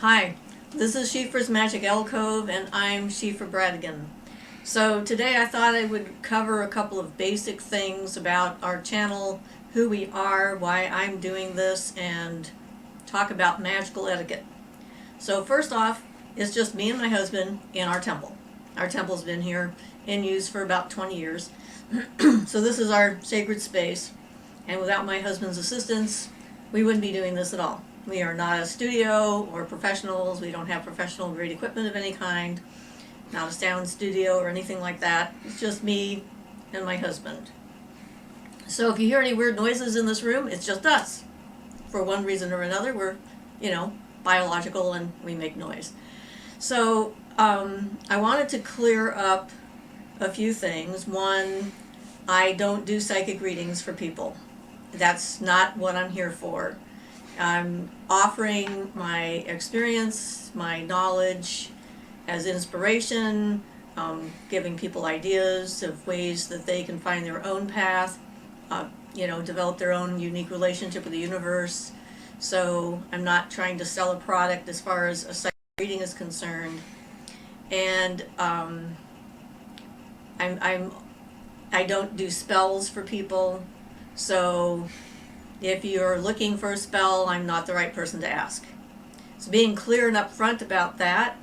Hi, this is Siofra's Magic Alcove, and I'm Siofra Bradigan. So today I thought I would cover a couple of basic things about our channel, who we are, why I'm doing this, and talk about magical etiquette. So first off, it's just me and my husband in our temple. Our temple's been here in use for about 20 years. So this is our sacred space, and without my husband's assistance, we wouldn't be doing this at all. We are not a studio or professionals. We don't have professional grade equipment of any kind, not a sound studio or anything like that. It's just me and my husband. So if you hear any weird noises in this room, it's just us. For one reason or another, we're, biological and we make noise. So I wanted to clear up a few things. One, I don't do psychic readings for people. That's not what I'm here for. I'm offering my experience, my knowledge as inspiration, giving people ideas of ways that they can find their own path, develop their own unique relationship with the universe. So I'm not trying to sell a product as far as a psychic reading is concerned. And I don't do spells for people. So if you're looking for a spell, I'm not the right person to ask. So being clear and upfront about that,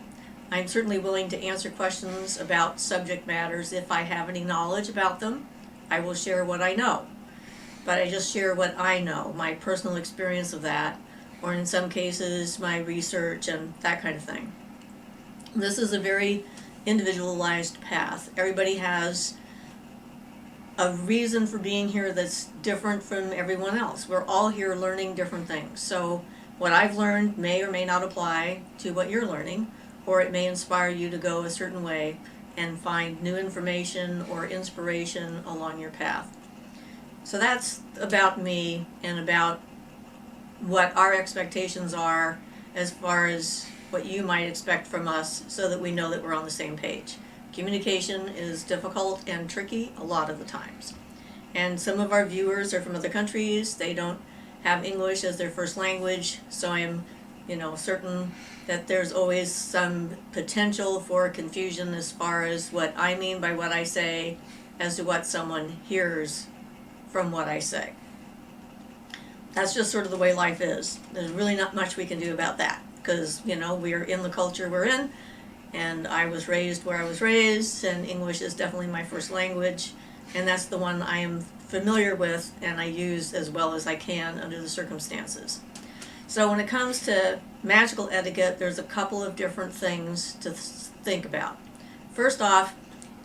I'm certainly willing to answer questions about subject matters if I have any knowledge about them. I will share what I know. But I just share what I know, my personal experience of that, or in some cases, my research and that kind of thing. This is a very individualized path. Everybody has a reason for being here that's different from everyone else. We're all here learning different things. So what I've learned may or may not apply to what you're learning, or it may inspire you to go a certain way and find new information or inspiration along your path. So that's about me and about what our expectations are as far as what you might expect from us, so that we know that we're on the same page. Communication is difficult and tricky a lot of the times. And some of our viewers are from other countries. They don't have English as their first language, so I'm, certain that there's always some potential for confusion as far as what I mean by what I say as to what someone hears from what I say. That's just sort of the way life is. There's really not much we can do about that because, we're in the culture we're in. And I was raised where I was raised, and English is definitely my first language, and that's the one I am familiar with and I use as well as I can under the circumstances. So when it comes to magical etiquette, there's a couple of different things to think about. First off,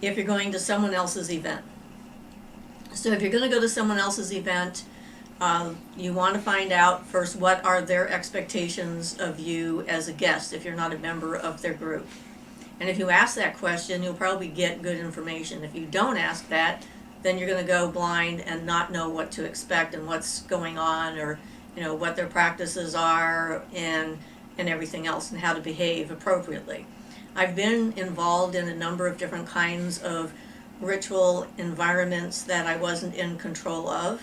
if you're going to someone else's event. So if you're going to go to someone else's event, you want to find out first what are their expectations of you as a guest if you're not a member of their group. And if you ask that question, you'll probably get good information. If you don't ask that, then you're going to go blind and not know what to expect and what's going on, or what their practices are and everything else, and how to behave appropriately. I've been involved in a number of different kinds of ritual environments that I wasn't in control of.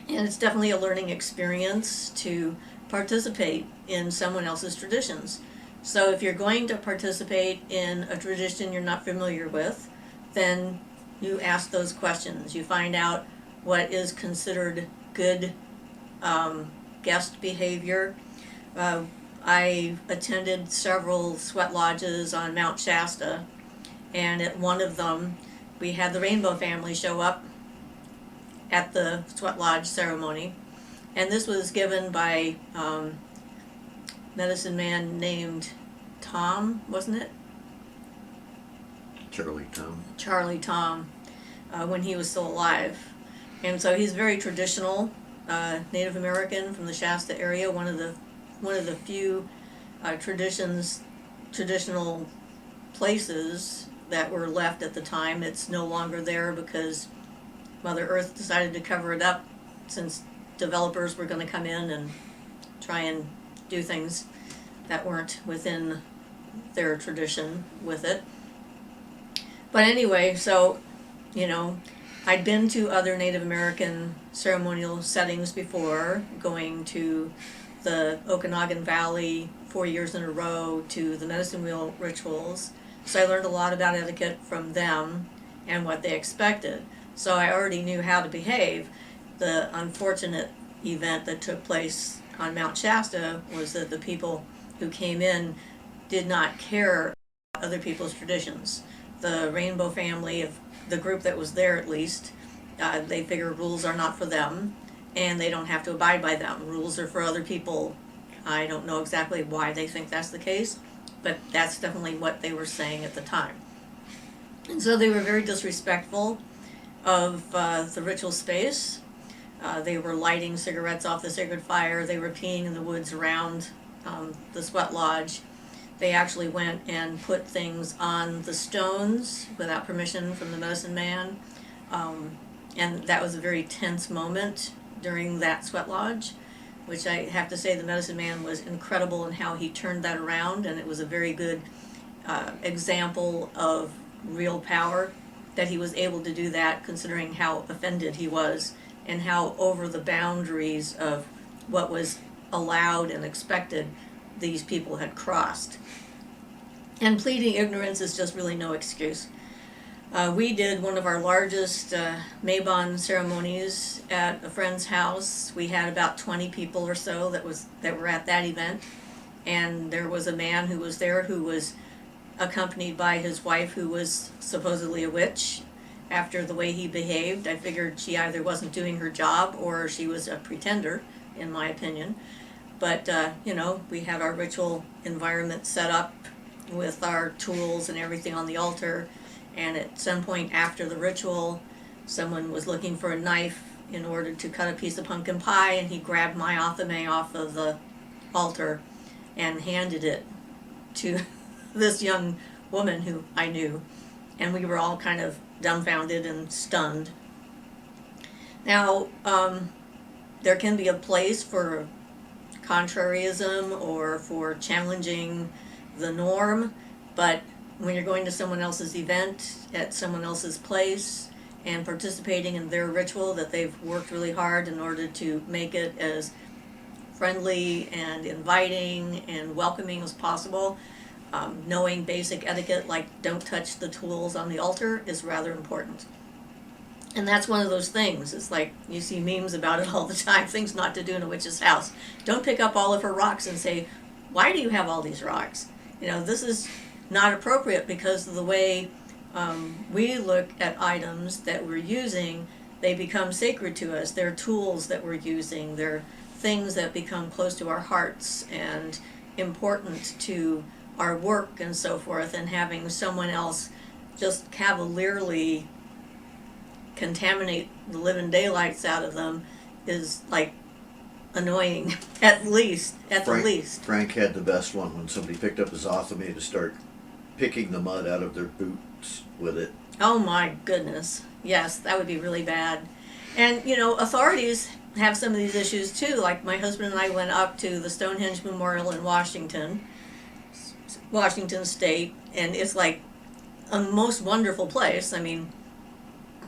And it's definitely a learning experience to participate in someone else's traditions. So if you're going to participate in a tradition you're not familiar with, then you ask those questions. You find out what is considered good guest behavior. I attended several sweat lodges on Mount Shasta, and at one of them we had the Rainbow family show up at the sweat lodge ceremony, and this was given by medicine man named Tom, wasn't it? Charlie Tom, when he was still alive. And so he's very traditional, Native American from the Shasta area, one of the few traditional places that were left at the time. It's no longer there because Mother Earth decided to cover it up, since developers were going to come in and try and do things that weren't within their tradition with it. But anyway, so, I'd been to other Native American ceremonial settings before, going to the Okanagan Valley 4 years in a row to the medicine wheel rituals. So I learned a lot about etiquette from them and what they expected. So I already knew how to behave. The unfortunate event that took place on Mount Shasta was that the people who came in did not care about other people's traditions. The Rainbow family, of the group that was there at least, they figure rules are not for them and they don't have to abide by them. Rules are for other people. I don't know exactly why they think that's the case, but that's definitely what they were saying at the time. And so they were very disrespectful of the ritual space. They were lighting cigarettes off the sacred fire. They were peeing in the woods around the sweat lodge. They actually went and put things on the stones without permission from the medicine man. And that was a very tense moment during that sweat lodge, which I have to say the medicine man was incredible in how he turned that around, and it was a very good example of real power that he was able to do that, considering how offended he was and how over the boundaries of what was allowed and expected these people had crossed. And pleading ignorance is just really no excuse. We did one of our largest Mabon ceremonies at a friend's house. We had about 20 people or so that were at that event, and there was a man who was there who was accompanied by his wife, who was supposedly a witch. After the way he behaved, I figured she either wasn't doing her job or she was a pretender, in my opinion. But we had our ritual environment set up with our tools and everything on the altar. And at some point after the ritual, someone was looking for a knife in order to cut a piece of pumpkin pie, and he grabbed my athame off of the altar and handed it to this young woman who I knew. And we were all kind of dumbfounded and stunned. Now, there can be a place for contrarianism or for challenging the norm, but when you're going to someone else's event at someone else's place and participating in their ritual that they've worked really hard in order to make it as friendly and inviting and welcoming as possible, knowing basic etiquette like don't touch the tools on the altar is rather important. And that's one of those things. It's like you see memes about it all the time, things not to do in a witch's house. Don't pick up all of her rocks and say, why do you have all these rocks? This is not appropriate because of the way we look at items that we're using. They become sacred to us. They're tools that we're using. They're things that become close to our hearts and important to our work and so forth, and having someone else just cavalierly contaminate the living daylights out of them is like annoying at the least. Frank had the best one when somebody picked up his athame to start picking the mud out of their boots with it. Oh my goodness. Yes, that would be really bad. And authorities have some of these issues too. Like my husband and I went up to the Stonehenge Memorial in Washington State, and it's like a most wonderful place. I mean,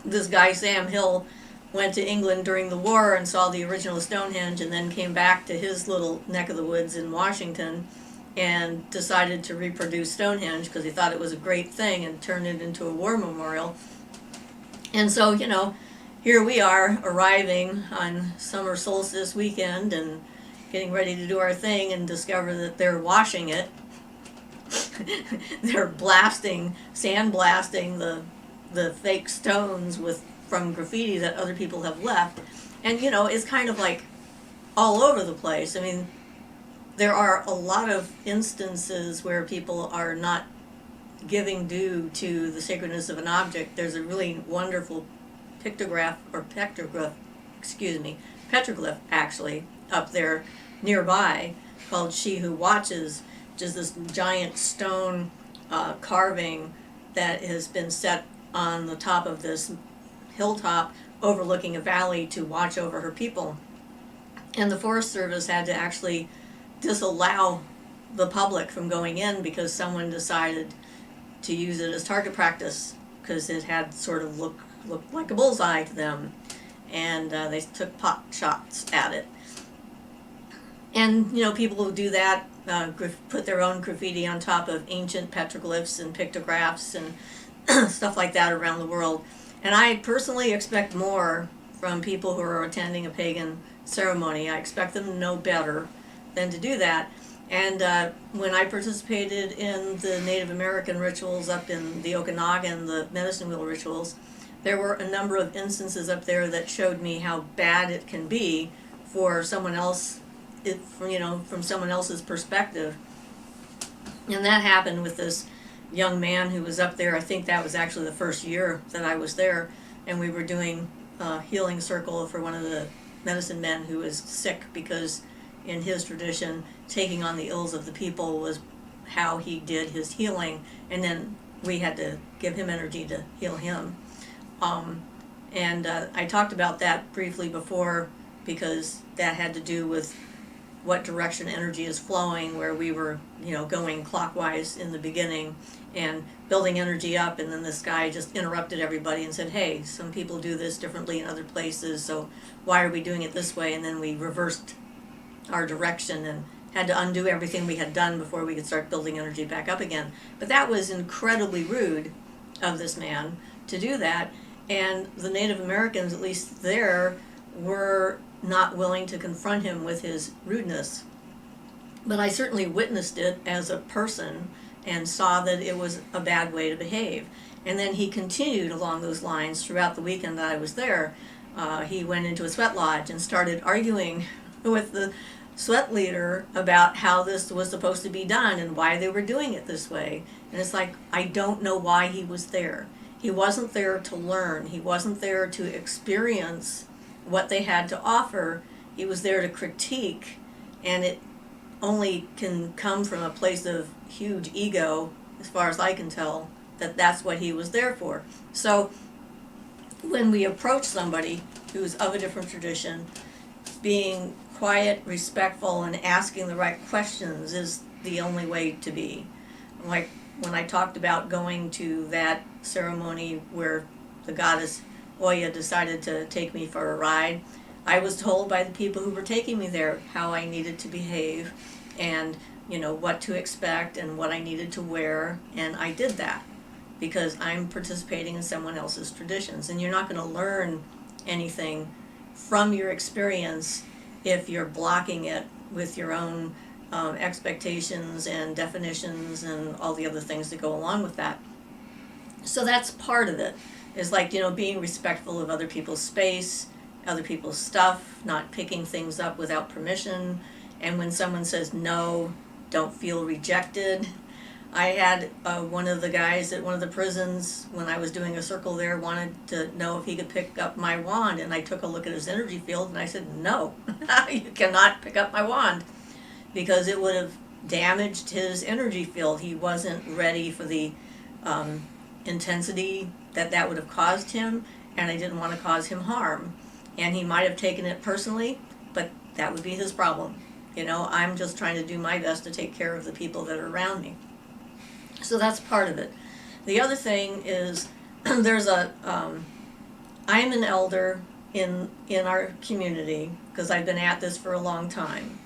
this guy Sam Hill went to England during the war and saw the original Stonehenge, and then came back to his little neck of the woods in Washington and decided to reproduce Stonehenge because he thought it was a great thing and turned it into a war memorial. And so, here we are arriving on summer solstice weekend and getting ready to do our thing and discover that they're washing it. They're sandblasting the fake stones from graffiti that other people have left. And, it's kind of like all over the place. I mean, there are a lot of instances where people are not giving due to the sacredness of an object. There's a really wonderful petroglyph actually up there nearby called She Who Watches, which is this giant stone carving that has been set on the top of this hilltop overlooking a valley to watch over her people. And the Forest Service had to actually disallow the public from going in because someone decided to use it as target practice because it had sort of looked like a bullseye to them, and they took pot shots at it. And, you know, people who do that put their own graffiti on top of ancient petroglyphs and pictographs and stuff like that around the world. And I personally expect more from people who are attending a pagan ceremony. I expect them to know better than to do that. And when I participated in the Native American rituals up in the Okanagan, the medicine wheel rituals, there were a number of instances up there that showed me how bad it can be for someone else, from someone else's perspective. And that happened with this young man who was up there. I think that was actually the first year that I was there, and we were doing a healing circle for one of the medicine men who was sick, because in his tradition, taking on the ills of the people was how he did his healing, and then we had to give him energy to heal him. And I talked about that briefly before, because that had to do with what direction energy is flowing, where we were, going clockwise in the beginning and building energy up, and then this guy just interrupted everybody and said, hey, some people do this differently in other places, so why are we doing it this way? And then we reversed our direction and had to undo everything we had done before we could start building energy back up again. But that was incredibly rude of this man to do that, and the Native Americans, at least there, were not willing to confront him with his rudeness. But I certainly witnessed it as a person and saw that it was a bad way to behave. And then he continued along those lines throughout the weekend that I was there. He went into a sweat lodge and started arguing with the sweat leader about how this was supposed to be done and why they were doing it this way. And it's like, I don't know why he was there. He wasn't there to learn. He wasn't there to experience what they had to offer. He was there to critique, and it only can come from a place of huge ego, as far as I can tell, that that's what he was there for. So when we approach somebody who's of a different tradition, being quiet, respectful, and asking the right questions is the only way to be. Like when I talked about going to that ceremony where the goddess Oya decided to take me for a ride, I was told by the people who were taking me there how I needed to behave and, what to expect and what I needed to wear, and I did that because I'm participating in someone else's traditions. And you're not going to learn anything from your experience if you're blocking it with your own expectations and definitions and all the other things that go along with that. So that's part of it, is like, being respectful of other people's space, other people's stuff, not picking things up without permission. And when someone says no, don't feel rejected. I had one of the guys at one of the prisons, when I was doing a circle there, wanted to know if he could pick up my wand, and I took a look at his energy field and I said, no, you cannot pick up my wand, because it would have damaged his energy field. He wasn't ready for the intensity that would have caused him, and I didn't want to cause him harm. And he might have taken it personally, but that would be his problem. I'm just trying to do my best to take care of the people that are around me. So that's part of it. The other thing is there's I'm an elder in our community because I've been at this for a long time.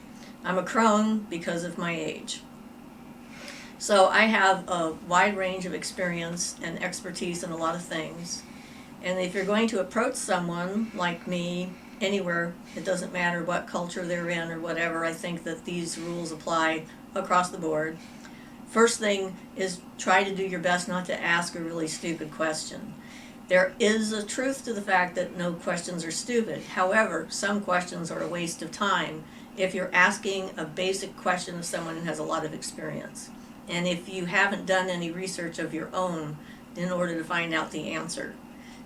I'm a crone because of my age. So I have a wide range of experience and expertise in a lot of things. And if you're going to approach someone like me anywhere, it doesn't matter what culture they're in or whatever, I think that these rules apply across the board. First thing is try to do your best not to ask a really stupid question. There is a truth to the fact that no questions are stupid. However, some questions are a waste of time if you're asking a basic question of someone who has a lot of experience. And if you haven't done any research of your own in order to find out the answer.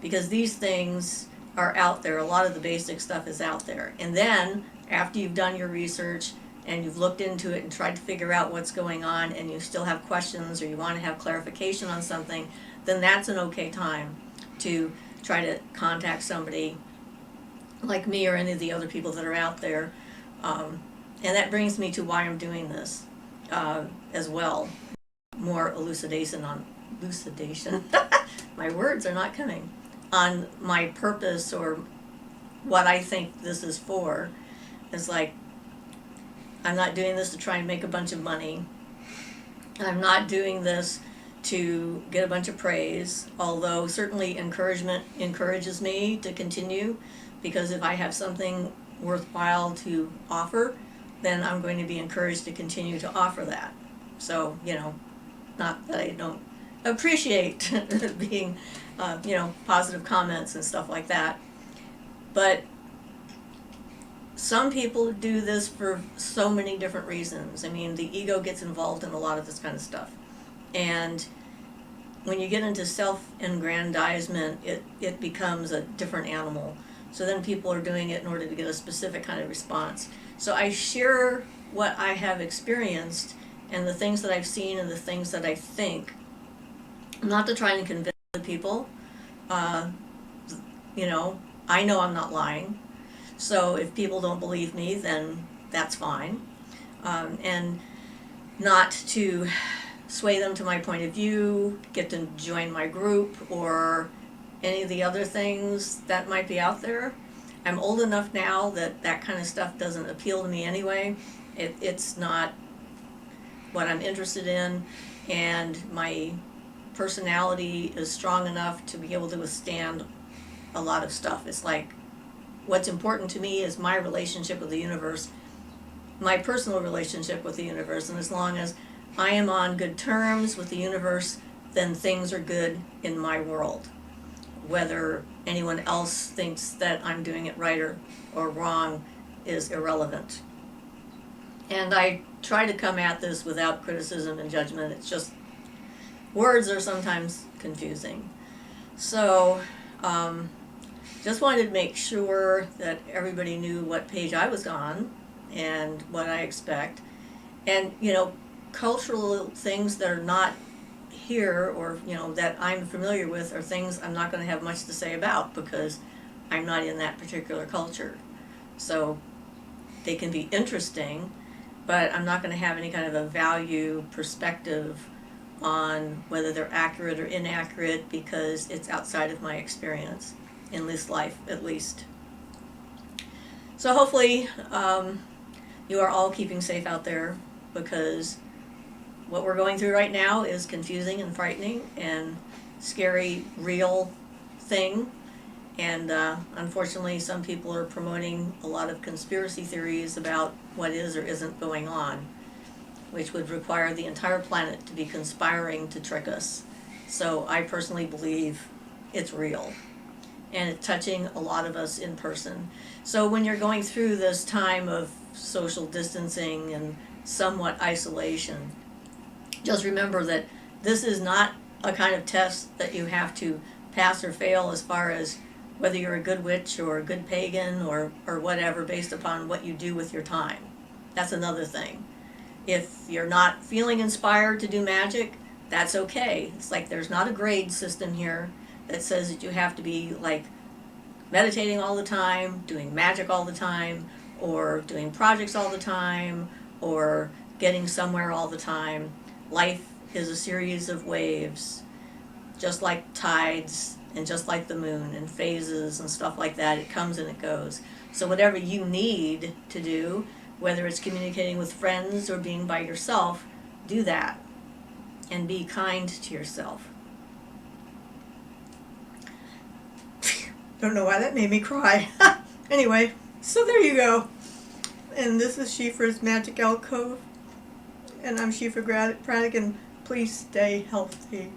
Because these things are out there, a lot of the basic stuff is out there. And then, after you've done your research and you've looked into it and tried to figure out what's going on, and you still have questions or you want to have clarification on something, then that's an okay time to try to contact somebody like me or any of the other people that are out there. And that brings me to why I'm doing this as well. More elucidation. My words are not coming. On my purpose or what I think this is for. It's like, I'm not doing this to try and make a bunch of money. I'm not doing this to get a bunch of praise, although certainly encouragement encourages me to continue, because if I have something worthwhile to offer, then I'm going to be encouraged to continue to offer that. So, not that I don't appreciate being, positive comments and stuff like that, but some people do this for so many different reasons. I mean, the ego gets involved in a lot of this kind of stuff. And when you get into self-aggrandizement, it becomes a different animal. So then people are doing it in order to get a specific kind of response. So I share what I have experienced and the things that I've seen and the things that I think, not to try and convince the people. I know I'm not lying. So if people don't believe me, then that's fine. And not to sway them to my point of view, get them to join my group, or any of the other things that might be out there. I'm old enough now that that kind of stuff doesn't appeal to me anyway. It's not what I'm interested in, and my personality is strong enough to be able to withstand a lot of stuff. It's like, what's important to me is my relationship with the universe, my personal relationship with the universe, and as long as I am on good terms with the universe, then things are good in my world. Whether anyone else thinks that I'm doing it right or wrong is irrelevant. And I try to come at this without criticism and judgment. It's just, words are sometimes confusing. So, just wanted to make sure that everybody knew what page I was on and what I expect. And, cultural things that are not here, or, that I'm familiar with, are things I'm not going to have much to say about because I'm not in that particular culture. So they can be interesting, but I'm not going to have any kind of a value perspective on whether they're accurate or inaccurate because it's outside of my experience, in this life at least. So hopefully you are all keeping safe out there, because what we're going through right now is confusing and frightening and scary, real thing. And unfortunately, some people are promoting a lot of conspiracy theories about what is or isn't going on, which would require the entire planet to be conspiring to trick us. So I personally believe it's real, and it's touching a lot of us in person. So when you're going through this time of social distancing and somewhat isolation, just remember that this is not a kind of test that you have to pass or fail as far as whether you're a good witch or a good pagan or whatever, based upon what you do with your time. That's another thing. If you're not feeling inspired to do magic, that's okay. It's like there's not a grade system here that says that you have to be like meditating all the time, doing magic all the time, or doing projects all the time, or getting somewhere all the time. Life is a series of waves, just like tides and just like the moon, and phases and stuff like that. It comes and it goes. So whatever you need to do, whether it's communicating with friends or being by yourself, do that. And be kind to yourself. Don't know why that made me cry. Anyway, so there you go. And this is Siofra's Magic Alcove. And I'm Siofra Bradigan. Please stay healthy.